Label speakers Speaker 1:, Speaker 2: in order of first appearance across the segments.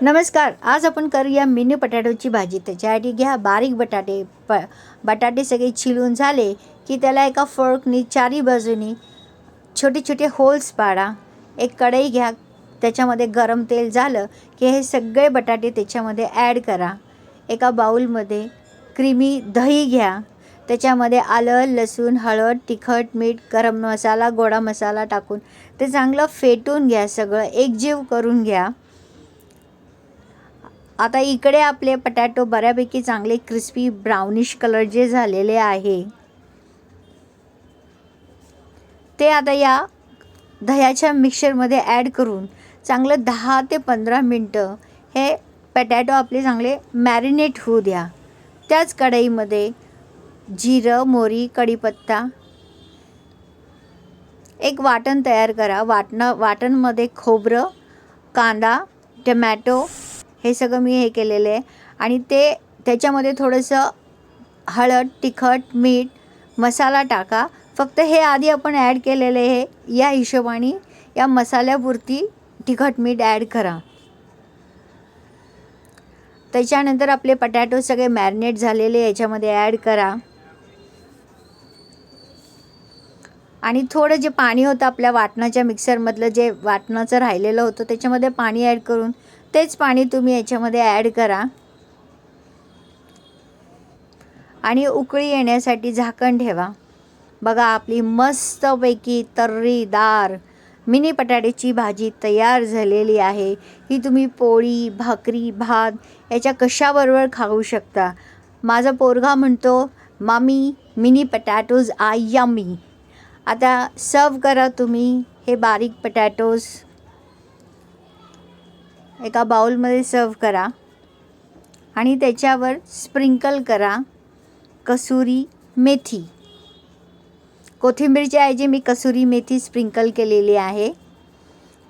Speaker 1: नमस्कार. आज आपण करूया मिनी पटॅटोची भाजी. त्याच्यासाठी घ्या बारीक बटाटे. बटाटे सगळे छिलून झाले की त्याला एका फोर्कनी चारी बाजूनी छोटे छोटे होल्स पाडा. एक कढई घ्या, त्याच्यामध्ये गरम तेल झालं की हे सगळे बटाटे त्याच्यामध्ये ॲड करा. एका बाउलमध्ये क्रीमी दही घ्या, त्याच्यामध्ये आलं, लसूण, हळद, तिखट, मीठ, गरम मसाला, गोडा मसाला टाकून ते चांगलं फेटून घ्या. सगळं एकजीव करून घ्या. आता इकडे आपले पटॅटो बऱ्यापैकी चांगले क्रिस्पी ब्राउनिश कलर जे झालेले आहे ते आता या दह्याच्या मिक्सरमध्ये ॲड करून चांगलं 10 ते 15 मिनटं हे पटॅटो आपले चांगले मॅरिनेट होऊ द्या. त्याच कढईमध्ये जिरं, मोहरी, कढीपत्ता, एक वाटण तयार करा. वाटणमध्ये खोबरं, कांदा, टमॅटो हे सगळं मी हे केलेलं आहे आणि ते त्याच्यामध्ये थोडंसं हळद, तिखट, मीठ, मसाला टाका. फक्त हे आधी आपण ॲड केलेले आहे या हिशोबाने या मसाल्यापुरती तिखट, मीठ ॲड करा. त्याच्यानंतर आपले पटॅटो सगळे मॅरिनेट झालेले याच्यामध्ये ॲड करा आणि थोडं जे पाणी होतं आपल्या वाटणाच्या मिक्सरमधलं जे वाटणाचं राहिलेलं होतं त्याच्यामध्ये पाणी ॲड करून तेच पाणी तुम्ही याच्यामध्ये ॲड करा आणि उकळी येण्यासाठी झाकण ठेवा. बघा आपली मस्तपैकी तर्रीदार मिनी बटाट्याची भाजी तयार झालेली आहे. ही तुम्ही पोळी, भाकरी, भात याच्या कशाबरोबर खाऊ शकता. माझा पोरगा म्हणतो, "मामी, मिनी पटॅटोज आर यम्मी." आता सर्व करा तुम्ही हे बारीक पटॅटोज. एका बाउलमध्ये सर्व करा आणि त्याच्यावर स्प्रिंकल करा कसुरी मेथी. कोथिंबीरच्या ऐवजी मी कसुरी मेथी स्प्रिंकल केलेली आहे,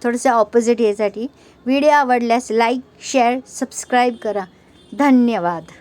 Speaker 1: थोडंसं ऑपोजिट यासाठी. व्हिडिओ आवडल्यास लाईक, शेअर, सबस्क्राईब करा. धन्यवाद.